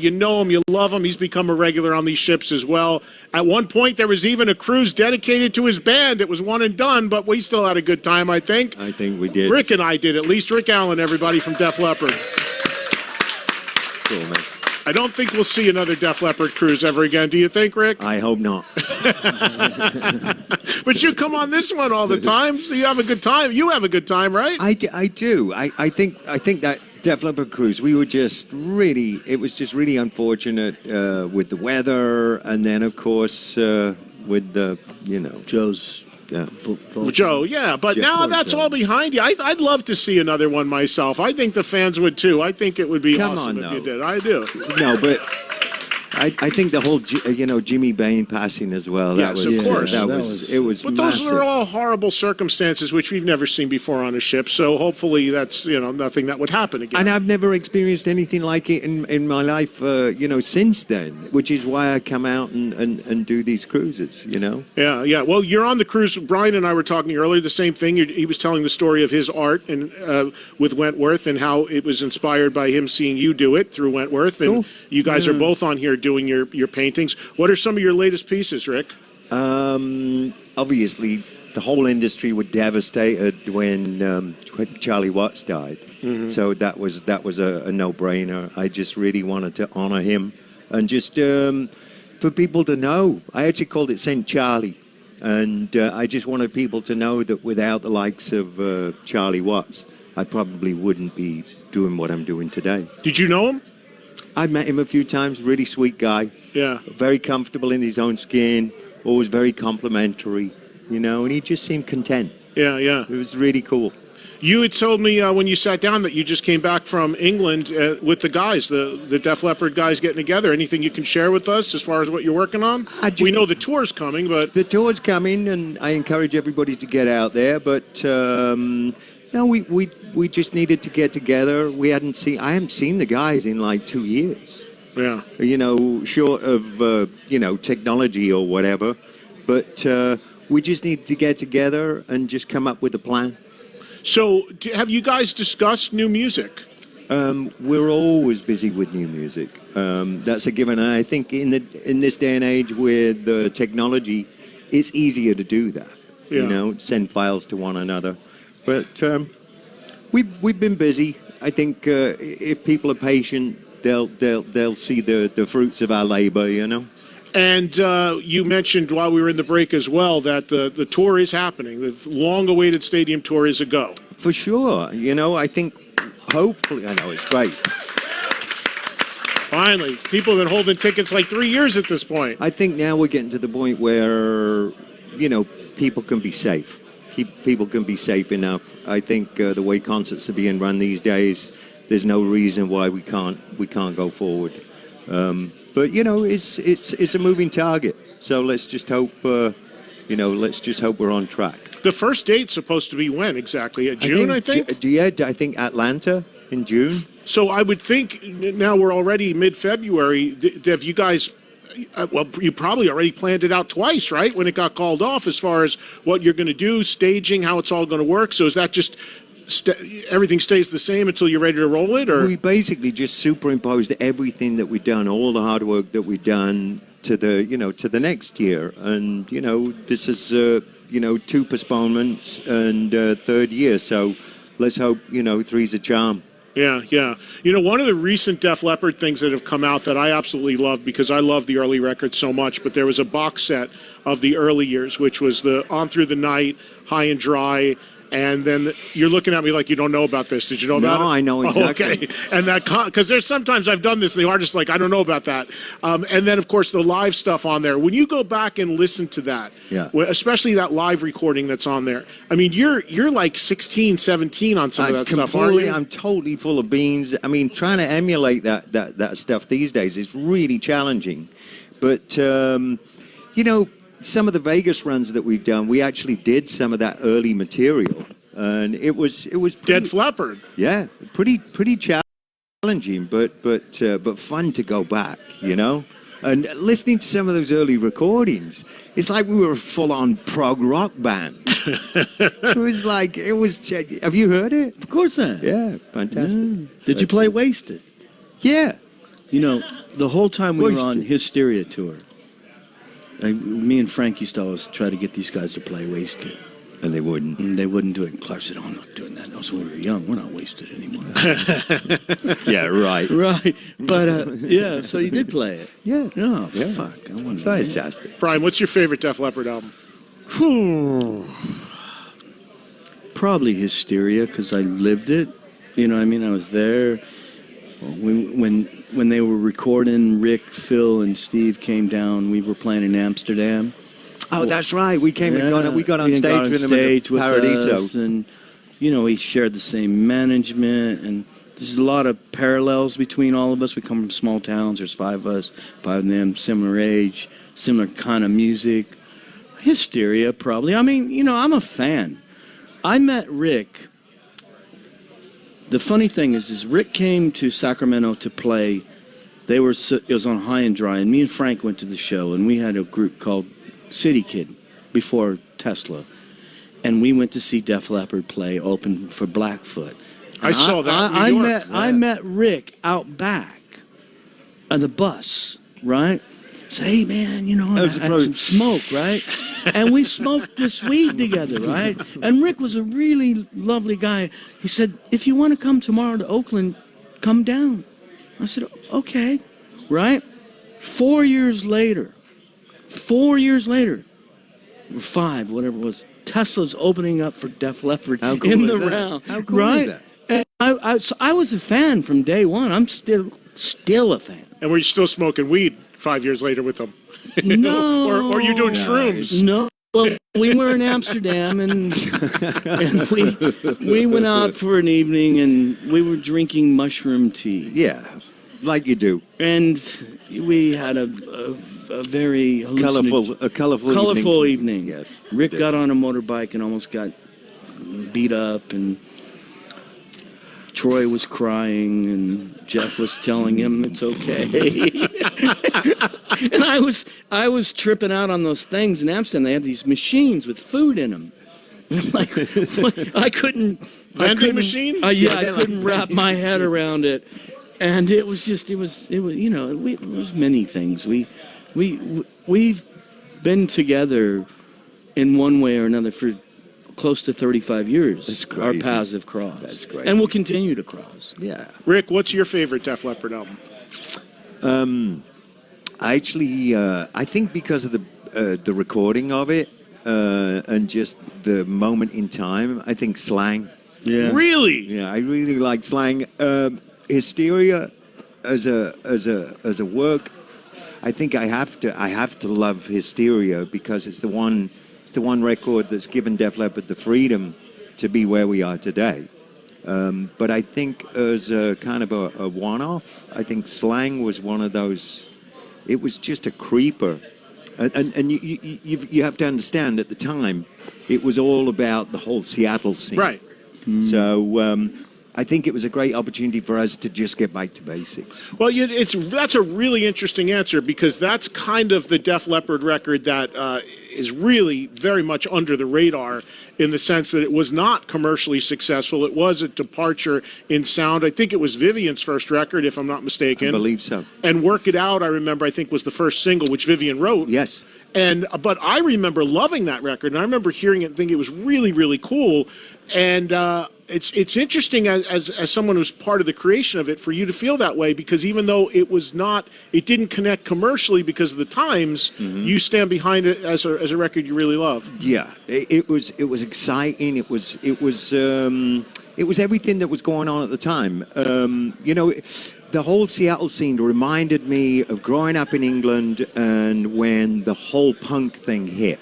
You know him, you love him. He's become a regular on these ships as well. At one point, there was even a cruise dedicated to his band. It was one and done, but we still had a good time, I think. I think we did. Rick and I did, at least. Rick Allen, everybody from Def Leppard. Cool, man. I don't think we'll see another Def Leppard cruise ever again. Do you think, Rick? I hope not. But you come on this one all the time, so you have a good time. You have a good time, right? I do. I think that Def Leppard cruise, we were just really, it was just really unfortunate with the weather, and then of course with the, you know, Joe's. Joe, yeah, but now that's all behind you. I'd love to see another one myself. I think the fans would too. I think it would be awesome if you did. I do. No, but I think the whole, you know, Jimmy Bain passing as well. That Yes, was, of course. It was But massive. those are all horrible circumstances which we've never seen before on a ship. So hopefully that's, you know, nothing that would happen again. And I've never experienced anything like it in my life, you know, since then, which is why I come out and do these cruises, you know? Yeah. Well, you're on the cruise. Brian and I were talking earlier, the same thing. He was telling the story of his art and with Wentworth and how it was inspired by him seeing you do it through Wentworth. And Cool. you guys are both on here doing your paintings. What are some of your latest pieces, Rick? Obviously, the whole industry was devastated when Charlie Watts died. Mm-hmm. So that was a no-brainer. I just really wanted to honor him and just for people to know. I actually called it St. Charlie. And I just wanted people to know that without the likes of Charlie Watts, I probably wouldn't be doing what I'm doing today. Did you know him? I met him a few times, really sweet guy. Yeah. Very comfortable in his own skin, always very complimentary, you know, and he just seemed content. Yeah. It was really cool. You had told me when you sat down that you just came back from England with the guys, the Def Leppard guys getting together. Anything you can share with us as far as what you're working on? We know the tour's coming, but... The tour's coming, and I encourage everybody to get out there, but... No, we just needed to get together. I hadn't seen the guys in like 2 years. Yeah. You know, short of, you know, technology or whatever. But we just needed to get together and just come up with a plan. So have you guys discussed new music? We're always busy with new music. That's a given. And I think in this day and age with technology, it's easier to do that. Yeah. You know, send files to one another. But we've been busy. I think if people are patient, they'll see the fruits of our labor, you know. And you mentioned while we were in the break as well that the tour is happening. The long-awaited stadium tour is a go. For sure. You know, I think hopefully, I know it's great. Finally, people have been holding tickets like 3 years at this point. I think now we're getting to the point where, you know, people can be safe. People can be safe enough. I think the way concerts are being run these days, there's no reason why we can't go forward. But you know, it's a moving target. So let's just hope, you know, let's just hope we're on track. The first date's supposed to be when exactly? June, I think. Yeah, I think Atlanta in June. So I would think now we're already mid-February. Have you guys? Well, you probably already planned it out twice, right? When it got called off, as far as what you're going to do, staging, how it's all going to work. So is that just everything stays the same until you're ready to roll it, or? We basically just superimposed everything that we've done, all the hard work that we've done to the next year, and you know, this is 2 postponements and third year. So let's hope 3's a charm. Yeah. You know, one of the recent Def Leppard things that have come out that I absolutely love, because I love the early records so much, but there was a box set of the early years, which was the On Through the Night, High and Dry, and then you're looking at me like you don't know about this. Did you know about it? No, I know exactly. Oh, okay. And that, because there's sometimes I've done this, and the artist's like, I don't know about that. And then, of course, the live stuff on there. When you go back and listen to that, especially that live recording that's on there, I mean, you're like 16, 17 on some of that stuff, aren't you? I'm totally full of beans. I mean, trying to emulate that stuff these days is really challenging. But, you know, some of the Vegas runs that we've done, we actually did some of that early material, and it was Defleppard. Yeah, pretty challenging, but fun to go back, you know. And listening to some of those early recordings, it's like we were a full-on prog rock band. It was. Have you heard it? Of course I have. Yeah, fantastic. Did you play Wasted? Yeah. You know, the whole time we were Well, on Hysteria tour, me and Frank used to always try to get these guys to play Wasted. And they wouldn't. And they wouldn't do it. And Clark said, "Oh, I'm not doing that. That was when we were young. We're not wasted anymore." Yeah, right. Right. But, yeah, so you did play it. Yeah. Oh, Yeah. fuck. I wonder. Fantastic. Brian, what's your favorite Def Leppard album? Probably Hysteria, because I lived it. You know what I mean? I was there. When they were recording, Rick, Phil, and Steve came down. We were playing in Amsterdam. Oh, that's right. We came and we got on He stage with them at the Paradiso. us, and you know, we shared the same management, and there's a lot of parallels between all of us. We come from small towns. There's 5 of us, 5 of them, similar age, similar kind of music. Hysteria, probably. I mean, you know, I'm a fan. I met Rick. The funny thing is Rick came to Sacramento to play. It was on High and Dry, and me and Frank went to the show, and we had a group called City Kid before Tesla, and we went to see Def Leppard play open for Blackfoot. I saw that in New York. I met Rick out back on the bus, right? Said, "Hey man, you know, I had some smoke, right?" And we smoked this weed together, right? And Rick was a really lovely guy. He said, "If you want to come tomorrow to Oakland, come down." I said, "Okay," right? 4 years later, or 5, whatever it was, Tesla's opening up for Def Leppard in the round. How cool right? is that? And so I was a fan from day one. I'm still a fan. And were you still smoking weed 5 years later with them? No. or you doing shrooms? No. Well, we were in Amsterdam, and we went out for an evening, and we were drinking mushroom tea. Yeah, like you do. And we had a very colorful evening. Yes. Rick got on a motorbike and almost got beat up, and Troy was crying, and Jeff was telling him it's okay. And I was tripping out on those things in Amsterdam. They had these machines with food in them. Like I couldn't. Vending machine? Yeah, I couldn't wrap my head around it. And it was you know, it was many things. We've been together in one way or another for close to 35 years. That's Our crazy. paths have crossed. That's great. And we'll continue to cross. Yeah. Rick, what's your favorite Def Leppard album? Actually, I think because of the recording of it and just the moment in time, I think Slang. Yeah. Really? Yeah, I really like Slang. Hysteria as a work, I think I have to love Hysteria because it's the one record that's given Def Leppard the freedom to be where we are today. But I think as a kind of a one-off, I think Slang was one of those. It was just a creeper, and you have to understand at the time, it was all about the whole Seattle scene. Right. So I think it was a great opportunity for us to just get back to basics. Well, that's a really interesting answer because that's kind of the Def Leppard record that is really very much under the radar in the sense that it was not commercially successful. It was a departure in sound. I think it was Vivian's first record, if I'm not mistaken. I believe so. And Work It Out, I remember, I think was the first single, which Vivian wrote. Yes. But I remember loving that record, and I remember hearing it and thinking it was really, really cool. And it's interesting as someone who's part of the creation of it for you to feel that way because even though it didn't connect commercially because of the times, you stand behind it as a record you really love. Yeah, it was exciting. It was everything that was going on at the time. You know. The whole Seattle scene reminded me of growing up in England and when the whole punk thing hit,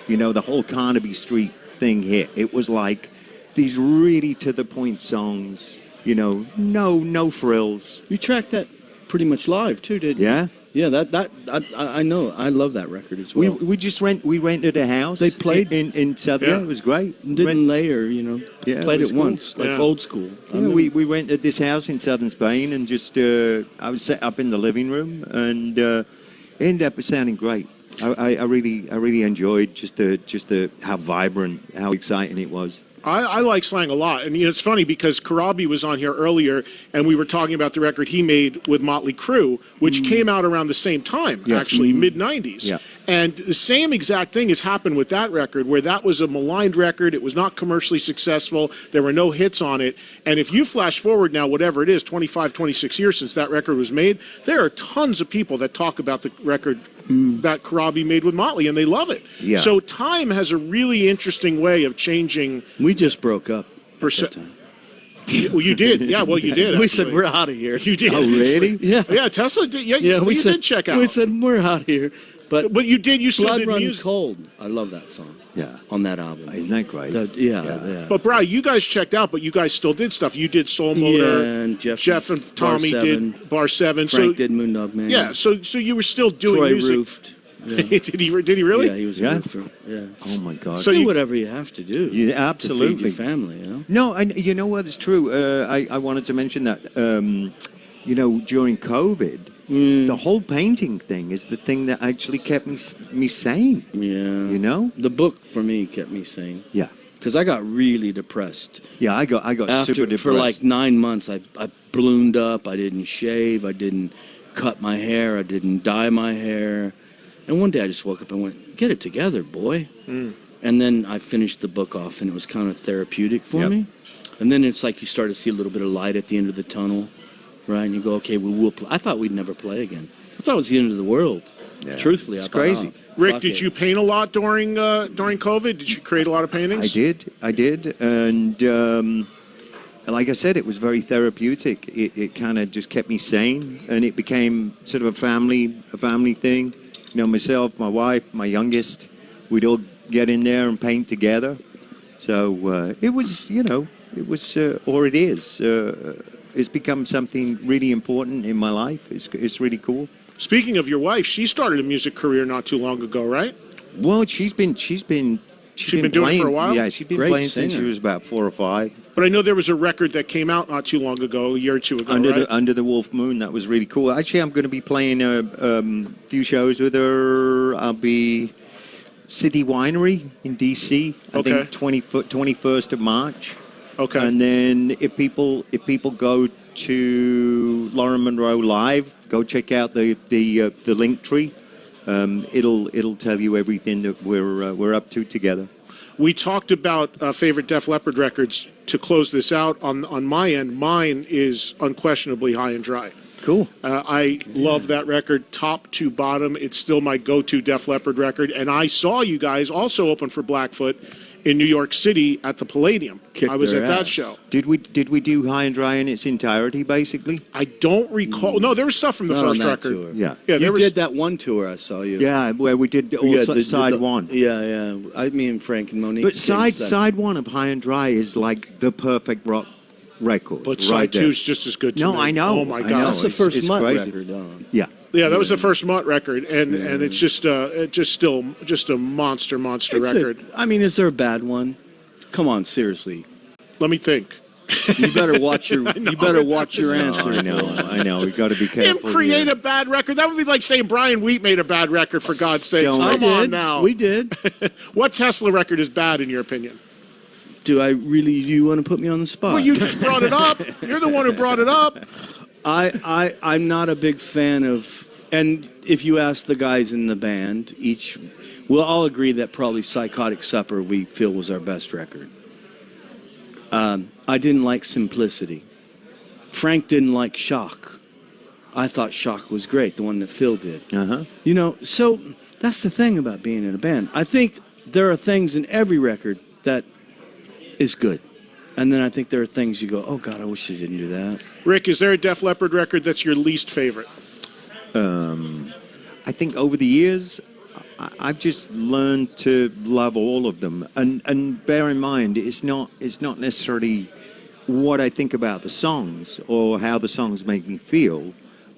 you know, the whole Carnaby Street thing hit. It was like these really to-the-point songs, you know, no frills. You tracked that pretty much live too, didn't you? Yeah. Yeah, I know. I love that record as well. We rented a house. They played in Southern. Yeah, it was great. Didn't layer, you know. Yeah, played it was it cool. once, like Yeah. old school. You know, we rented this house in southern Spain and just I was set up in the living room and it ended up sounding great. I really enjoyed just how vibrant, how exciting it was. I like slang a lot. And it's funny because Karabi was on here earlier and we were talking about the record he made with Motley Crue, which came out around the same time, actually, mid-90s. Yeah. And the same exact thing has happened with that record, where that was a maligned record. It was not commercially successful. There were no hits on it. And if you flash forward now, whatever it is, 25, 26 years since that record was made, there are tons of people that talk about the record that Karabi made with Motley, and they love it. Yeah. So time has a really interesting way of changing. We just broke up. Well, you did. Yeah, well, you did. We actually. said we're out of here. You did. Oh, really? Yeah. Yeah, Tesla did. Yeah, Yeah, you did check out. We said we're out of here. But you did. You still Blood did Run music. Cold. I love that song. Yeah. On that album. Isn't that great? Yeah. But Bri, you guys checked out, but you guys still did stuff. You did Soul Motor. Yeah, and Jeff and Tommy Bar 7. did Bar 7. Frank did Moondog Man. Yeah, so you were still doing Troy music. roofed. Yeah. Did he really? Yeah, he was Yeah. a roofer. Yeah. Oh my God. So Do you- whatever you have to do. Yeah, To absolutely. feed your family, you know? No, and you know what? It's true. I wanted to mention that. During COVID, the whole painting thing is the thing that actually kept me sane. Yeah. You know? The book for me kept me sane. Yeah. Because I got really depressed. Yeah, I got super depressed. For like 9 months, I ballooned up. I didn't shave. I didn't cut my hair. I didn't dye my hair. And one day I just woke up and went, get it together, boy. And then I finished the book off, and it was kind of therapeutic for Yep. me. And then it's like you start to see a little bit of light at the end of the tunnel, right? And you go, okay, we'll play. I thought we'd never play again. I thought it was the end of the world. Yeah. Truthfully, It's I thought, crazy. Rick, fuck did it. you paint a lot during COVID? Did you create a lot of paintings? I did, and like I said, it was very therapeutic. It kind of just kept me sane, and it became sort of a family thing. You know, myself, my wife, my youngest, we'd all get in there and paint together. So it was, or it is. It's become something really important in my life. It's really cool. Speaking of your wife, she started a music career not too long ago, right? Well, she's been been doing it playing for a while? Yeah, she's been Great playing since she singer. was about 4 or 5. But I know there was a record that came out not too long ago, a year or two ago, right? Under the Wolf Moon. That was really cool. Actually, I'm going to be playing a few shows with her. I'll be City Winery in DC. I think 21st of March. Okay. And then if people go to Lauren Monroe Live, go check out the link tree. It'll tell you everything that we're up to together. We talked about favorite Def Leppard records. To close this out, on my end, mine is unquestionably High and Dry. Cool. I love that record, top to bottom. It's still my go-to Def Leppard record. And I saw you guys also open for Blackfoot in New York City at the Palladium. Kicked I was their at that ass. show. Did we do High and Dry in its entirety, basically? I don't recall. No, there was stuff from the Not on first that record. tour. Yeah. Yeah, there You was. did that one tour I saw you. Yeah, where we did also side one. Yeah. Me and Frank and Monique. But did side one of High and Dry is like the perfect rock record. But right side there. two is just as good to No, me. I know. Oh my I god. know. That's the It's- first it's Mutt crazy. record on. Yeah. Yeah, that was the first Mutt record, and it's just a monster record. Is there a bad one? Come on, seriously. Let me think. You better watch your Oh, answer. I know. We've got to be Him careful. create here. a bad record. That would be like saying Brian Wheat made a bad record, for God's sake. Don't- Come on now. We did. What Tesla record is bad in your opinion? Do you want to put me on the spot? Well, you just brought it up. You're the one who brought it up. I'm not a big fan of, and if you ask the guys in the band, we'll all agree that probably Psychotic Supper we feel was our best record. I didn't like Simplicity. Frank didn't like Shock. I thought Shock was great, the one that Phil did. Uh-huh. So that's the thing about being in a band. I think there are things in every record that is good. And then I think there are things you go, oh, God, I wish I didn't do that. Rick, is there a Def Leppard record that's your least favorite? I think over the years, I've just learned to love all of them. And bear in mind, it's not necessarily what I think about the songs or how the songs make me feel.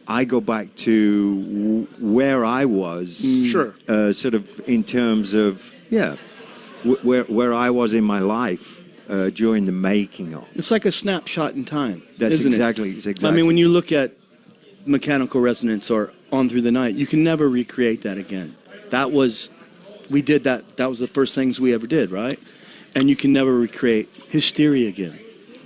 I go back to where I was, Sure. Sort of in terms of, where I was in my life during the making of. It's like a snapshot in time. That's isn't exactly. it? It's exactly. I mean, when you look at Mechanical Resonance or On Through the Night, you can never recreate that again. We did that. That was the first things we ever did, right? and you can never recreate Hysteria again.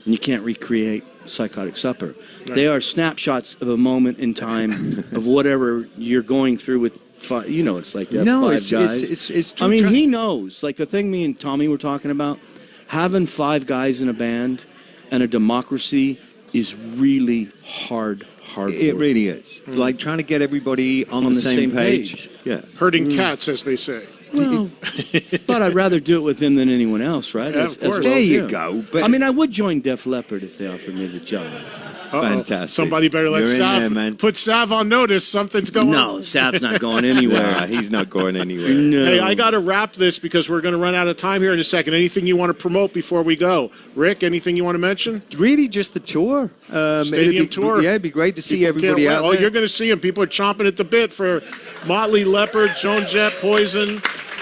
And you can't recreate Psychotic Supper. Right. They are snapshots of a moment in time of whatever you're going through with five, it's like that. No, five it's guys. it's true. I mean, he knows. Like the thing me and Tommy were talking about, having five guys in a band and a democracy is really hard It work. really is. Like trying to get everybody on the same page. Yeah. Herding cats, as they say. Well, but I'd rather do it with him than anyone else, right? Yeah, of course. well There as you him. go. But I mean, I would join Defleppard if they offered me the job. Uh-oh. Fantastic. Somebody better let You're in Sav there, man. put Sav on notice. Something's going No, on. Sav's not going anywhere. Nah, he's not going anywhere. No. Hey, I got to wrap this because we're going to run out of time here in a second. Anything you want to promote before we go? Rick, anything you want to mention? Really, just the tour. Stadium tour. Yeah, it'd be great to see People everybody can't out wait. there. Oh, you're going to see them. People are chomping at the bit for Motley, Leppard, Joan Jett, Poison.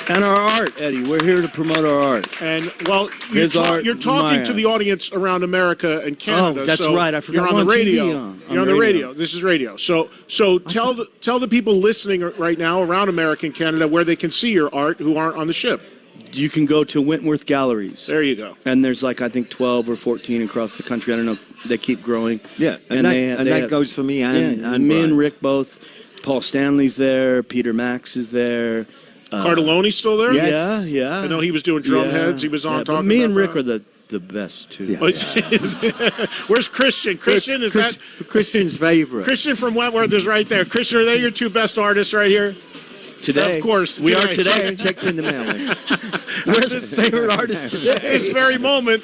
And our art, Eddie. We're here to promote our art. And, well, Here's art, you're talking my to art. the audience around America and Canada. Oh, that's so right. I forgot you're on we're the on radio. TV on You're on the radio. radio. This is radio. So tell the people listening right now around America and Canada where they can see your art who aren't on the ship. You can go to Wentworth Galleries. There you go. And there's like, I think, 12 or 14 across the country. I don't know. They keep growing. Yeah, and they that have- goes for me and me Brian. and Rick both. Paul Stanley's there. Peter Max is there. Cardelloni's still there? Yeah. Yeah. I know he was doing drum Yeah, heads. He was on yeah, but talking me about and Rick that. are the best, too. Yeah. Oh, Where's Christian? Christian, is that Christian's favorite? Christian from Wentworth is right there. Christian, are they your two best artists right here? Today. Of course. We are today. Checks in the mail. Where's his favorite artist today? This very moment.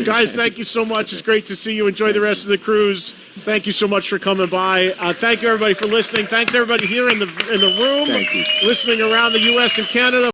Guys, thank you so much. It's great to see you. Enjoy the rest of the cruise. Thank you so much for coming by. Thank you, everybody, for listening. Thanks, everybody here in the room. Thank you. Listening around the U.S. and Canada.